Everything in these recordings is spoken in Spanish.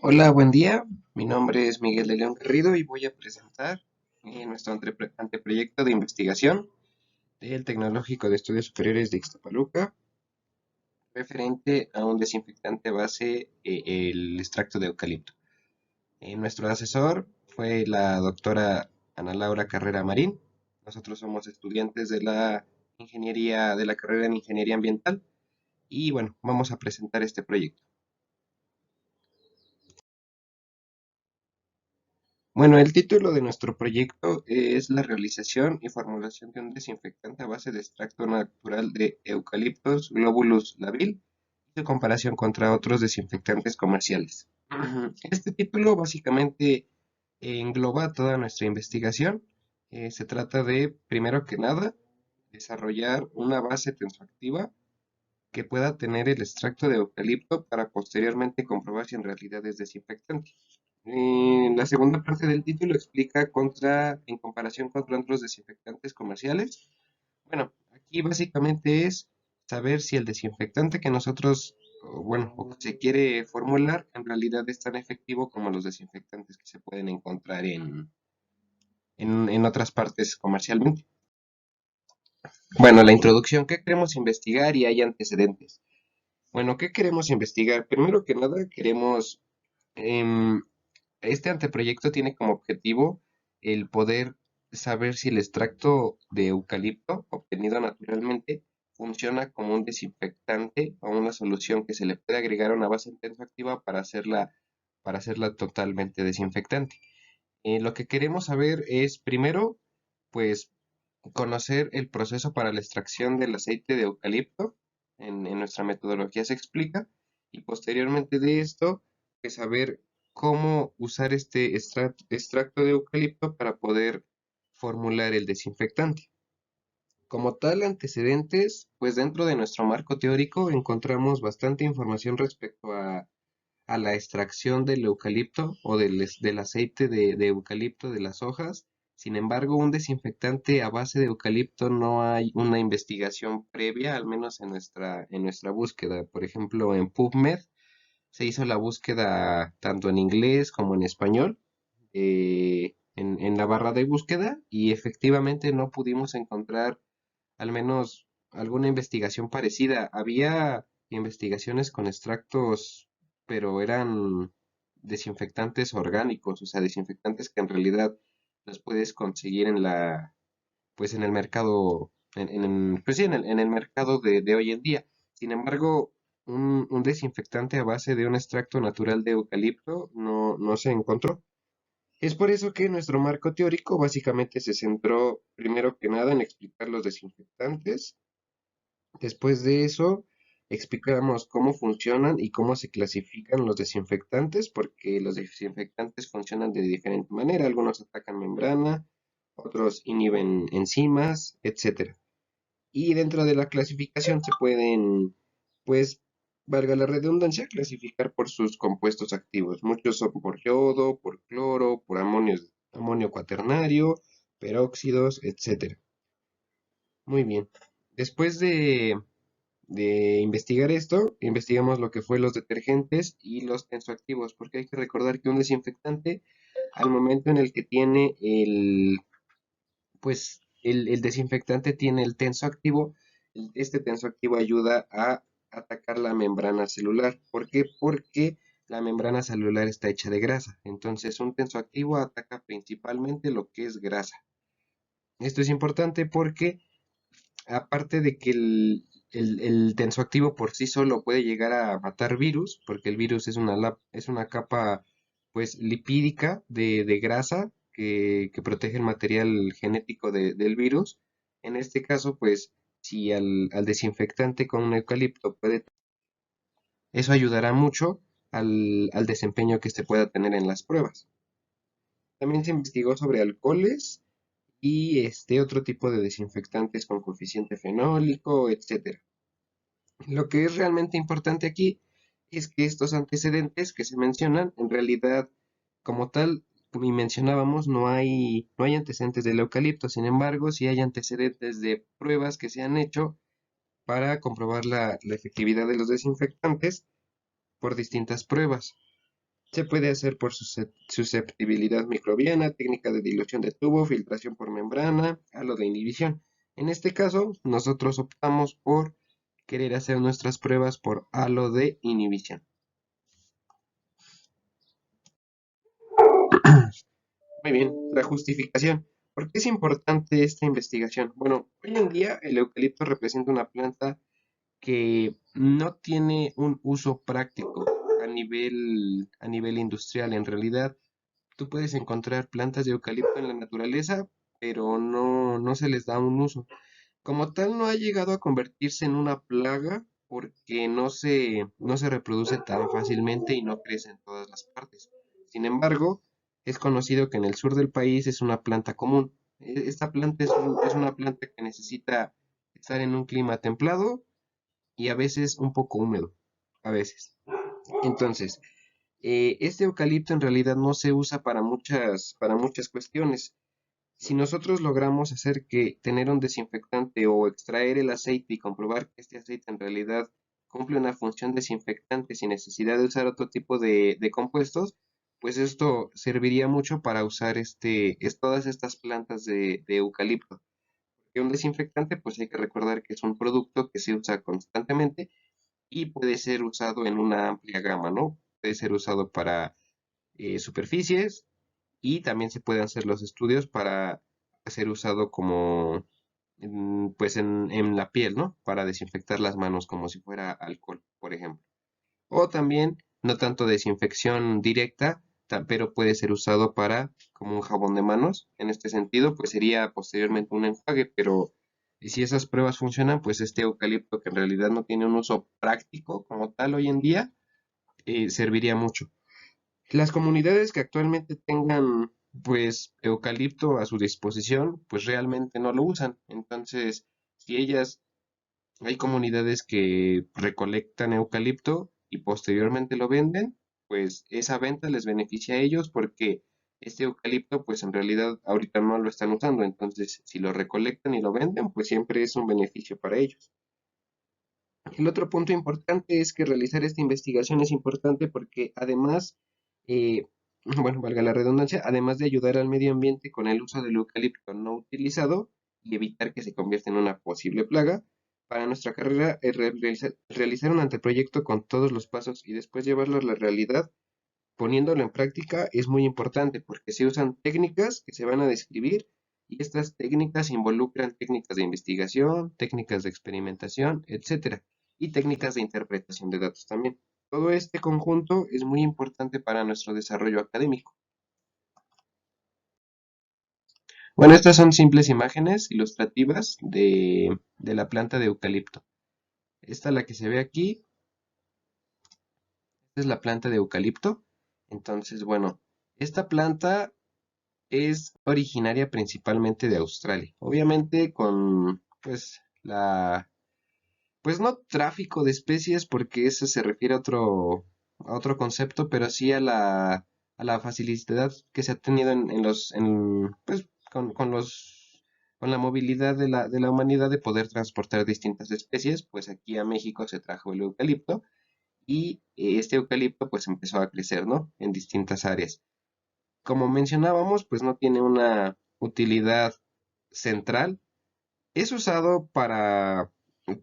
Hola, buen día. Mi nombre es Miguel de León Garrido y voy a presentar nuestro anteproyecto de investigación del Tecnológico de Estudios Superiores de Ixtapaluca, referente a un desinfectante base, el extracto de eucalipto. Nuestro asesor fue la doctora Ana Laura Carrera Marín. Nosotros somos estudiantes de la ingeniería, de la carrera en Ingeniería Ambiental y bueno, vamos a presentar este proyecto. Bueno, el título de nuestro proyecto es la realización y formulación de un desinfectante a base de extracto natural de Eucalyptus globulus labile y su comparación contra otros desinfectantes comerciales. Este título básicamente engloba toda nuestra investigación. Se trata de, primero que nada, desarrollar una base tensoactiva que pueda tener el extracto de eucalipto para posteriormente comprobar si en realidad es desinfectante. La segunda parte del título explica en comparación contra otros desinfectantes comerciales. Bueno, aquí básicamente es saber si el desinfectante que nosotros, o que se quiere formular, en realidad es tan efectivo como los desinfectantes que se pueden encontrar en otras partes comercialmente. Bueno, la introducción, ¿qué queremos investigar? Y hay antecedentes. Bueno, ¿qué queremos investigar? Primero que nada, em, este anteproyecto tiene como objetivo el poder saber si el extracto de eucalipto obtenido naturalmente funciona como un desinfectante o una solución que se le puede agregar a una base tensoactiva para hacerla totalmente desinfectante. Lo que queremos saber es primero, pues, conocer el proceso para la extracción del aceite de eucalipto. En nuestra metodología se explica. Y posteriormente de esto, pues saber cómo usar este extracto de eucalipto para poder formular el desinfectante. Como tal, antecedentes, pues dentro de nuestro marco teórico encontramos bastante información respecto a la extracción del eucalipto o del aceite de eucalipto de las hojas. Sin embargo, un desinfectante a base de eucalipto no hay una investigación previa, al menos en nuestra búsqueda. Por ejemplo, en PubMed se hizo la búsqueda tanto en inglés como en español, en la barra de búsqueda, y efectivamente no pudimos encontrar al menos alguna investigación parecida. Había investigaciones con extractos, pero eran desinfectantes orgánicos, o sea, desinfectantes que en realidad los puedes conseguir pues en el mercado, pues sí, en el mercado de hoy en día. Sin embargo, un desinfectante a base de un extracto natural de eucalipto no se encontró. Es por eso que nuestro marco teórico básicamente se centró primero que nada en explicar los desinfectantes. Después de eso, explicamos cómo funcionan y cómo se clasifican los desinfectantes, porque los desinfectantes funcionan de diferente manera. Algunos atacan membrana, otros inhiben enzimas, etcétera. Y dentro de la clasificación se pueden, pues, valga la redundancia, clasificar por sus compuestos activos. Muchos son por yodo, por cloro, por amonio cuaternario, peróxidos, etcétera. Muy bien. Después de investigar esto, investigamos lo que fue los detergentes y los tensoactivos, porque hay que recordar que un desinfectante, al momento en el que tiene el desinfectante tiene el tensoactivo, este tensoactivo ayuda a atacar la membrana celular. ¿Por qué? Porque la membrana celular está hecha de grasa. Entonces, un tensoactivo ataca principalmente lo que es grasa. Esto es importante porque aparte de que el tensoactivo por sí solo puede llegar a matar virus, porque el virus es una capa pues lipídica de grasa que protege el material genético del virus. En este caso, pues, si al desinfectante con un eucalipto eso ayudará mucho al desempeño que este pueda tener en las pruebas. También se investigó sobre alcoholes y otro tipo de desinfectantes con coeficiente fenólico, etcétera. Lo que es realmente importante aquí es que estos antecedentes que se mencionan, en realidad, como tal, como mencionábamos, no hay antecedentes del eucalipto. Sin embargo, sí hay antecedentes de pruebas que se han hecho para comprobar la efectividad de los desinfectantes por distintas pruebas. Se puede hacer por susceptibilidad microbiana, técnica de dilución de tubo, filtración por membrana, halo de inhibición. En este caso, nosotros optamos por querer hacer nuestras pruebas por halo de inhibición. Muy bien, la justificación. ¿Por qué es importante esta investigación? Bueno, hoy en día el eucalipto representa una planta que no tiene un uso práctico a nivel industrial. En realidad, tú puedes encontrar plantas de eucalipto en la naturaleza, pero no se les da un uso. Como tal, no ha llegado a convertirse en una plaga porque no se reproduce tan fácilmente y no crece en todas las partes. Sin embargo, es conocido que en el sur del país es una planta común. Esta planta es una planta que necesita estar en un clima templado y a veces un poco húmedo. A veces. Entonces, este eucalipto en realidad no se usa para muchas cuestiones. Si nosotros logramos hacer que tener un desinfectante o extraer el aceite y comprobar que este aceite en realidad cumple una función desinfectante sin necesidad de usar otro tipo de compuestos, pues esto serviría mucho para usar todas estas plantas de eucalipto. Porque un desinfectante, pues hay que recordar que es un producto que se usa constantemente y puede ser usado en una amplia gama, ¿no? Puede ser usado para superficies y también se pueden hacer los estudios para ser usado como, pues en la piel, ¿no? Para desinfectar las manos como si fuera alcohol, por ejemplo. O también, no tanto desinfección directa, pero puede ser usado para como un jabón de manos. En este sentido, pues sería posteriormente un enjuague, pero si esas pruebas funcionan, pues este eucalipto que en realidad no tiene un uso práctico como tal hoy en día, serviría mucho. Las comunidades que actualmente tengan pues eucalipto a su disposición, pues realmente no lo usan. Entonces, si ellas, hay comunidades que recolectan eucalipto y posteriormente lo venden, pues esa venta les beneficia a ellos porque este eucalipto pues en realidad ahorita no lo están usando. Entonces, si lo recolectan y lo venden, pues siempre es un beneficio para ellos. El otro punto importante es que realizar esta investigación es importante porque además, eh, bueno, valga la redundancia, además de ayudar al medio ambiente con el uso del eucalipto no utilizado y evitar que se convierta en una posible plaga, para nuestra carrera realizar un anteproyecto con todos los pasos y después llevarlo a la realidad, poniéndolo en práctica, es muy importante porque se usan técnicas que se van a describir y estas técnicas involucran técnicas de investigación, técnicas de experimentación, etcétera, y técnicas de interpretación de datos también. Todo este conjunto es muy importante para nuestro desarrollo académico. Bueno, estas son simples imágenes ilustrativas de la planta de eucalipto. Esta, la que se ve aquí, esta es la planta de eucalipto. Entonces, bueno, esta planta es originaria principalmente de Australia. Obviamente con, pues, pues no tráfico de especies, porque eso se refiere a otro concepto, pero sí a la facilidad que se ha tenido pues, con la movilidad de la humanidad de poder transportar distintas especies, pues aquí a México se trajo el eucalipto y este eucalipto pues empezó a crecer, ¿no? En distintas áreas. Como mencionábamos, pues no tiene una utilidad central. Es usado para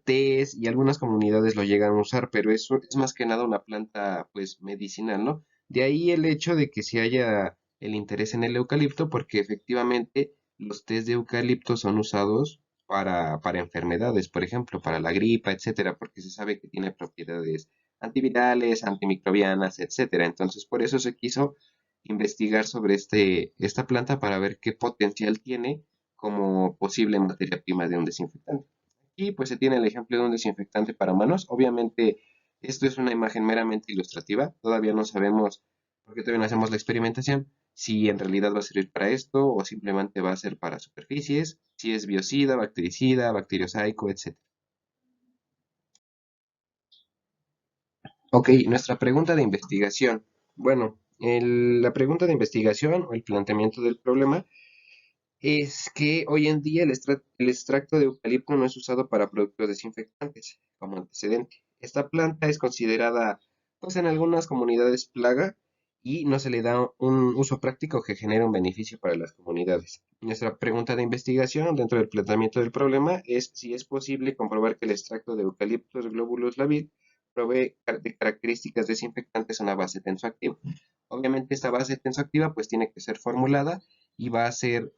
tés y algunas comunidades lo llegan a usar, pero eso es más que nada una planta pues medicinal, ¿no? De ahí el hecho de que se haya el interés en el eucalipto, porque efectivamente los tés de eucalipto son usados para enfermedades, por ejemplo, para la gripa, etcétera, porque se sabe que tiene propiedades antivirales, antimicrobianas, etcétera. Entonces, por eso se quiso investigar sobre esta planta para ver qué potencial tiene como posible materia prima de un desinfectante. Y pues se tiene el ejemplo de un desinfectante para manos. Obviamente esto es una imagen meramente ilustrativa. Todavía no sabemos, porque todavía no hacemos la experimentación, si en realidad va a servir para esto o simplemente va a ser para superficies, si es biocida, bactericida, bacteriosaico, etc. Ok, nuestra pregunta de investigación. Bueno, la pregunta de investigación o el planteamiento del problema es que hoy en día el extracto de eucalipto no es usado para productos desinfectantes como antecedente. Esta planta es considerada, pues en algunas comunidades plaga y no se le da un uso práctico que genere un beneficio para las comunidades. Nuestra pregunta de investigación dentro del planteamiento del problema es si es posible comprobar que el extracto de Eucalyptus globulus labil provee de características desinfectantes a una base tensoactiva. Obviamente esta base tensoactiva pues tiene que ser formulada y va a ser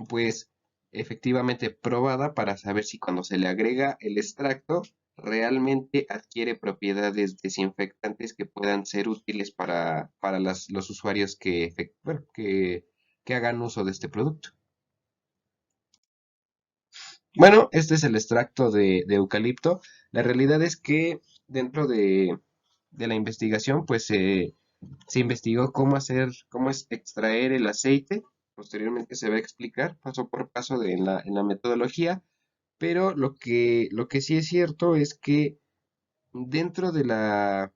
pues efectivamente probada para saber si cuando se le agrega el extracto realmente adquiere propiedades desinfectantes que puedan ser útiles para los usuarios bueno, que hagan uso de este producto. Bueno, este es el extracto de eucalipto. La realidad es que dentro de la investigación, pues se investigó cómo es extraer el aceite. Posteriormente se va a explicar paso por paso en la metodología, pero lo que sí es cierto es que dentro de la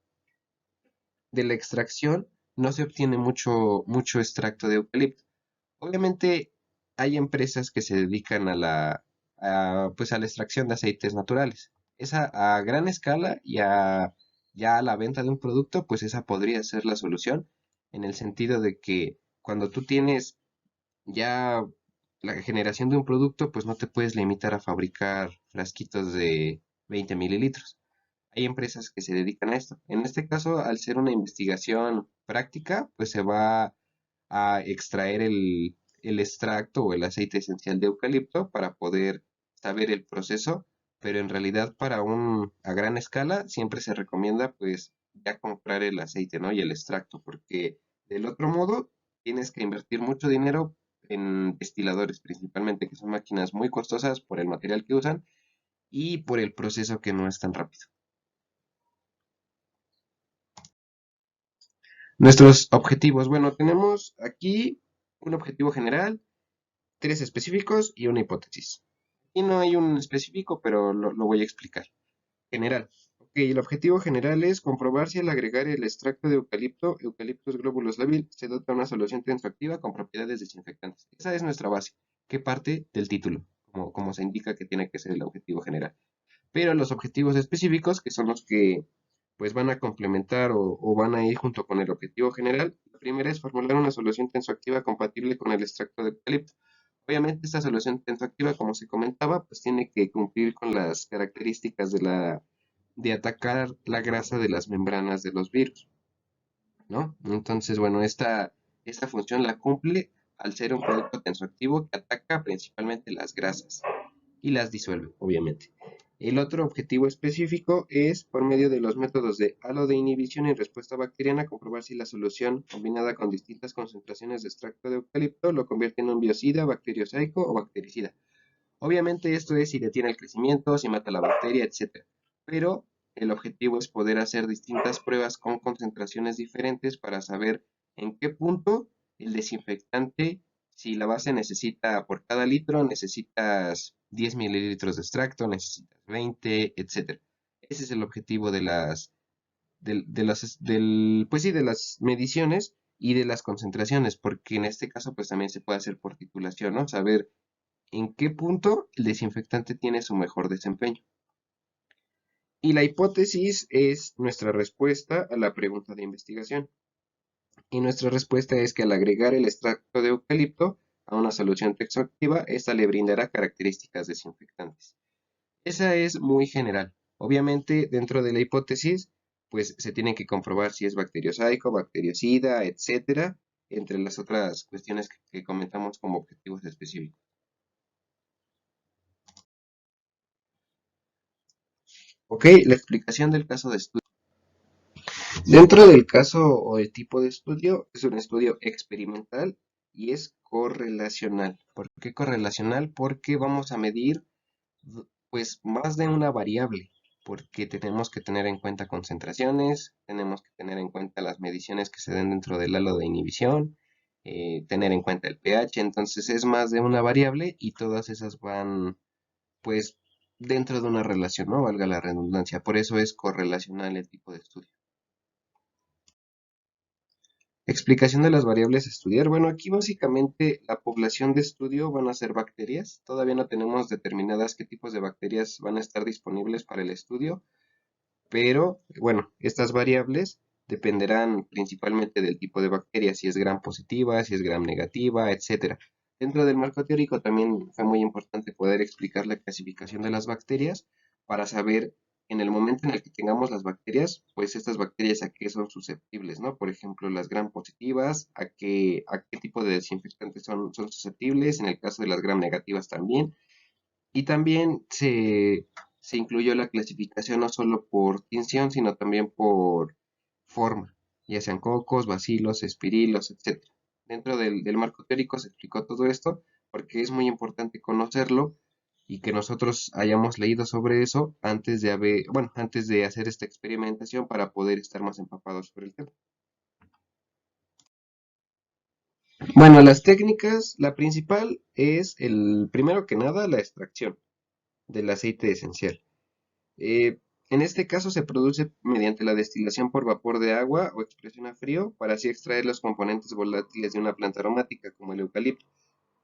extracción no se obtiene mucho extracto de eucalipto. Obviamente hay empresas que se dedican pues a la extracción de aceites naturales. Esa a gran escala ya a la venta de un producto, pues esa podría ser la solución, en el sentido de que cuando tú tienes ya la generación de un producto, pues no te puedes limitar a fabricar frasquitos de 20 mililitros. Hay empresas que se dedican a esto. En este caso, al ser una investigación práctica, pues se va a extraer el extracto o el aceite esencial de eucalipto para poder saber el proceso, pero en realidad a gran escala siempre se recomienda pues ya comprar el aceite, ¿no? Y el extracto, porque del otro modo tienes que invertir mucho dinero en destiladores principalmente, que son máquinas muy costosas por el material que usan y por el proceso que no es tan rápido. Nuestros objetivos. Bueno, tenemos aquí un objetivo general, tres específicos y una hipótesis. Aquí no hay un específico, pero lo voy a explicar. General. Ok, el objetivo general es comprobar si al agregar el extracto de eucalipto, Eucalyptus globulus labil, se dota una solución tensoactiva con propiedades desinfectantes. Esa es nuestra base, que parte del título, como se indica que tiene que ser el objetivo general. Pero los objetivos específicos, que son los que pues van a complementar o van a ir junto con el objetivo general. La primera es formular una solución tensoactiva compatible con el extracto de eucalipto. Obviamente esta solución tensoactiva, como se comentaba, pues tiene que cumplir con las características de atacar la grasa de las membranas de los virus, ¿no? Entonces, bueno, esta función la cumple al ser un producto tensoactivo que ataca principalmente las grasas y las disuelve, obviamente. El otro objetivo específico es, por medio de los métodos de halo de inhibición y respuesta bacteriana, comprobar si la solución, combinada con distintas concentraciones de extracto de eucalipto, lo convierte en un biocida, bacteriocaico o bactericida. Obviamente esto es si detiene el crecimiento, si mata la bacteria, etc. Pero el objetivo es poder hacer distintas pruebas con concentraciones diferentes para saber en qué punto el desinfectante, si la base necesita por cada litro, necesitas 10 mililitros de extracto, necesitas 20, etc. Ese es el objetivo pues sí, de las mediciones y de las concentraciones, porque en este caso pues también se puede hacer por titulación, ¿no? Saber en qué punto el desinfectante tiene su mejor desempeño. Y la hipótesis es nuestra respuesta a la pregunta de investigación. Y nuestra respuesta es que al agregar el extracto de eucalipto a una solución tensoactiva, esta le brindará características desinfectantes. Esa es muy general. Obviamente, dentro de la hipótesis, pues se tiene que comprobar si es bacteriocaico, bactericida, etcétera, entre las otras cuestiones que comentamos como objetivos específicos. Ok, la explicación del caso de estudio. Dentro del caso o el tipo de estudio, es un estudio experimental y es correlacional. ¿Por qué correlacional? Porque vamos a medir pues más de una variable, porque tenemos que tener en cuenta concentraciones, tenemos que tener en cuenta las mediciones que se den dentro del halo de inhibición, tener en cuenta el pH, entonces es más de una variable y todas esas van pues dentro de una relación, ¿no? Valga la redundancia, por eso es correlacional el tipo de estudio. Explicación de las variables a estudiar. Bueno, aquí básicamente la población de estudio van a ser bacterias. Todavía no tenemos determinadas qué tipos de bacterias van a estar disponibles para el estudio, pero bueno, estas variables dependerán principalmente del tipo de bacteria, si es gram positiva, si es gram negativa, etcétera. Dentro del marco teórico también fue muy importante poder explicar la clasificación de las bacterias para saber en el momento en el que tengamos las bacterias, pues estas bacterias a qué son susceptibles, ¿no? Por ejemplo, las gram positivas, a qué tipo de desinfectantes son susceptibles, en el caso de las gram negativas también. Y también se incluyó la clasificación no solo por tinción, sino también por forma, ya sean cocos, bacilos, espirilos, etc. Dentro del marco teórico se explicó todo esto porque es muy importante conocerlo y que nosotros hayamos leído sobre eso antes de hacer esta experimentación para poder estar más empapados sobre el tema. Bueno, las técnicas, la principal es primero que nada, la extracción del aceite esencial. Eh, en este caso se produce mediante la destilación por vapor de agua o expresión a frío para así extraer los componentes volátiles de una planta aromática como el eucalipto.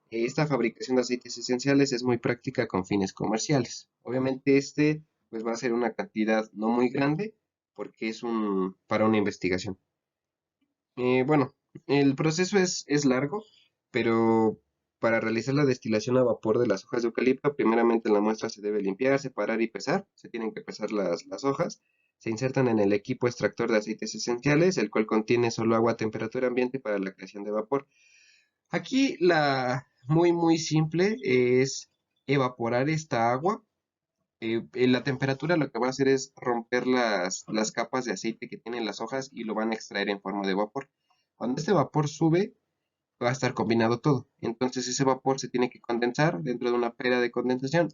Esta fabricación de aceites esenciales es muy práctica con fines comerciales. Obviamente pues va a ser una cantidad no muy grande porque para una investigación. Bueno, el proceso es largo, pero para realizar la destilación a vapor de las hojas de eucalipto, primeramente la muestra se debe limpiar, separar y pesar. Se tienen que pesar las hojas. Se insertan en el equipo extractor de aceites esenciales, el cual contiene solo agua a temperatura ambiente para la creación de vapor. Aquí la muy muy simple es evaporar esta agua. En la temperatura lo que va a hacer es romper las capas de aceite que tienen las hojas y lo van a extraer en forma de vapor. Cuando este vapor sube, va a estar combinado todo. Entonces ese vapor se tiene que condensar dentro de una pera de condensación.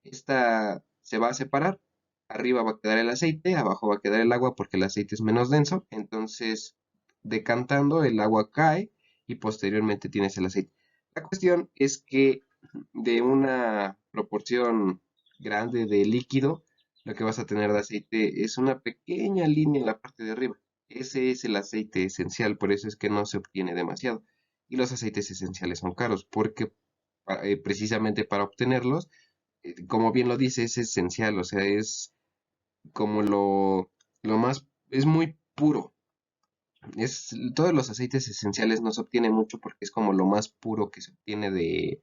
Esta se va a separar. Arriba va a quedar el aceite, abajo va a quedar el agua porque el aceite es menos denso. Entonces, decantando, el agua cae y posteriormente tienes el aceite. La cuestión es que de una proporción grande de líquido, lo que vas a tener de aceite es una pequeña línea en la parte de arriba. Ese es el aceite esencial, por eso es que no se obtiene demasiado. Y los aceites esenciales son caros, porque precisamente para obtenerlos, como bien lo dice, es esencial, o sea, es como es muy puro. Todos los aceites esenciales no se obtienen mucho porque es como lo más puro que se obtiene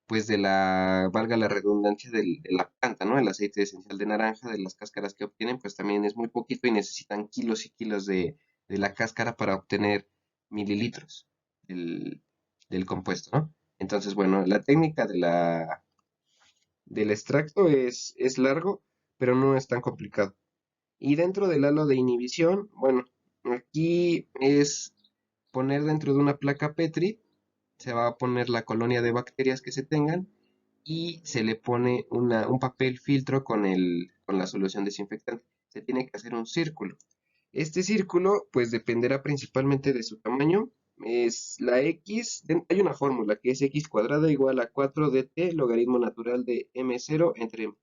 pues valga la redundancia, de la planta, ¿no? El aceite esencial de naranja, de las cáscaras que obtienen, pues también es muy poquito y necesitan kilos y kilos de la cáscara para obtener mililitros del, del compuesto, ¿no? Entonces, bueno, la técnica del extracto es largo, pero no es tan complicado. Y dentro del halo de inhibición, bueno, aquí es poner dentro de una placa Petri, se va a poner la colonia de bacterias que se tengan y se le pone un papel filtro con la solución desinfectante. Se tiene que hacer un círculo. Este círculo, pues dependerá principalmente de su tamaño. Es la X, hay una fórmula que es X cuadrada igual a 4dt logaritmo natural de M0 entre M.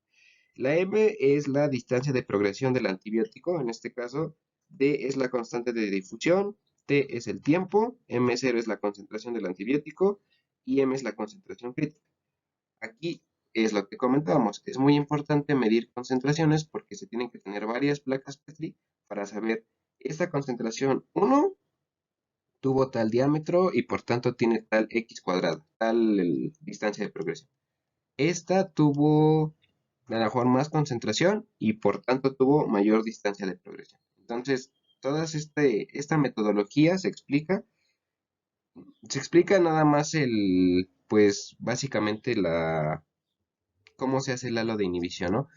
La M es la distancia de progresión del antibiótico, en este caso D es la constante de difusión, T es el tiempo, M0 es la concentración del antibiótico y M es la concentración crítica. Aquí es lo que comentábamos, es muy importante medir concentraciones porque se tienen que tener varias placas Petri para saber esta concentración 1 tuvo tal diámetro y por tanto tiene tal X cuadrado, tal distancia de progresión. Esta tuvo a lo mejor más concentración y por tanto tuvo mayor distancia de progresión. Entonces, esta metodología se explica nada más pues básicamente cómo se hace el halo de inhibición, ¿no?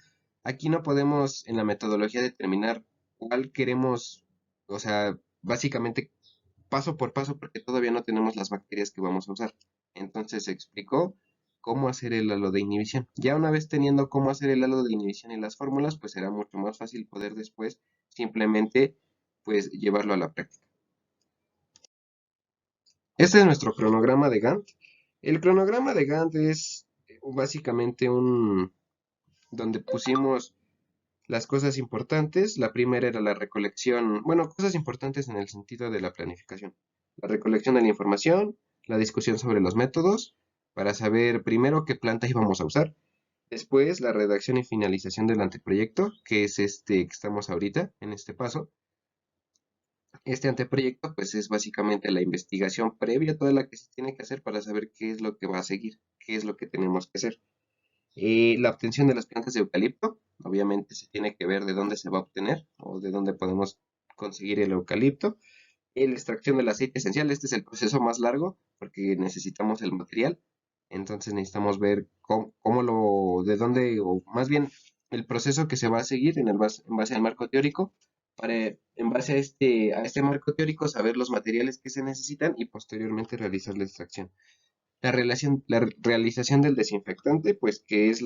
Aquí no podemos en la metodología determinar cuál queremos, o sea, básicamente paso por paso porque todavía no tenemos las bacterias que vamos a usar. Entonces se explicó cómo hacer el halo de inhibición. Ya una vez teniendo cómo hacer el halo de inhibición y las fórmulas, pues será mucho más fácil poder después simplemente pues llevarlo a la práctica. Este es nuestro cronograma de Gantt. El cronograma de Gantt es básicamente donde pusimos las cosas importantes. La primera era la recolección, bueno, cosas importantes en el sentido de la planificación. La recolección de la información, la discusión sobre los métodos, para saber primero qué planta íbamos a usar. Después, la redacción y finalización del anteproyecto, que es este que estamos ahorita, en este paso. Este anteproyecto pues es básicamente la investigación previa, toda la que se tiene que hacer para saber qué es lo que va a seguir, qué es lo que tenemos que hacer. La obtención de las plantas de eucalipto, obviamente se tiene que ver de dónde se va a obtener o de dónde podemos conseguir el eucalipto. La extracción del aceite esencial, este es el proceso más largo porque necesitamos el material. Entonces necesitamos ver de dónde, o más bien el proceso que se va a seguir en base al marco teórico, para en base a este marco teórico saber los materiales que se necesitan y posteriormente realizar la extracción. La realización del desinfectante, pues que es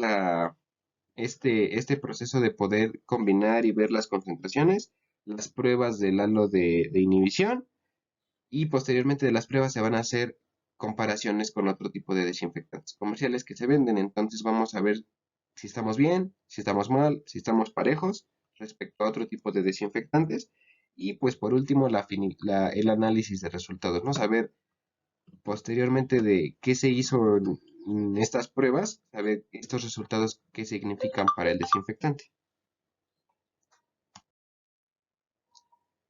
este proceso de poder combinar y ver las concentraciones, las pruebas del halo de inhibición y posteriormente de las pruebas se van a hacer comparaciones con otro tipo de desinfectantes comerciales que se venden. Entonces vamos a ver si estamos bien, si estamos mal, si estamos parejos respecto a otro tipo de desinfectantes. Y pues por último el análisis de resultados, ¿no? Saber posteriormente de qué se hizo en estas pruebas, saber estos resultados qué significan para el desinfectante.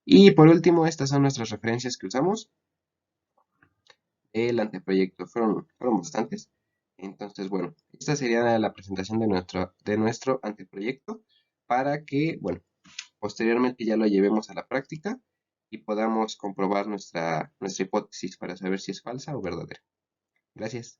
Y por último, estas son nuestras referencias que usamos. El anteproyecto fueron bastantes. Entonces, bueno, esta sería la presentación de nuestro anteproyecto para que, bueno, posteriormente ya lo llevemos a la práctica y podamos comprobar nuestra hipótesis para saber si es falsa o verdadera. Gracias.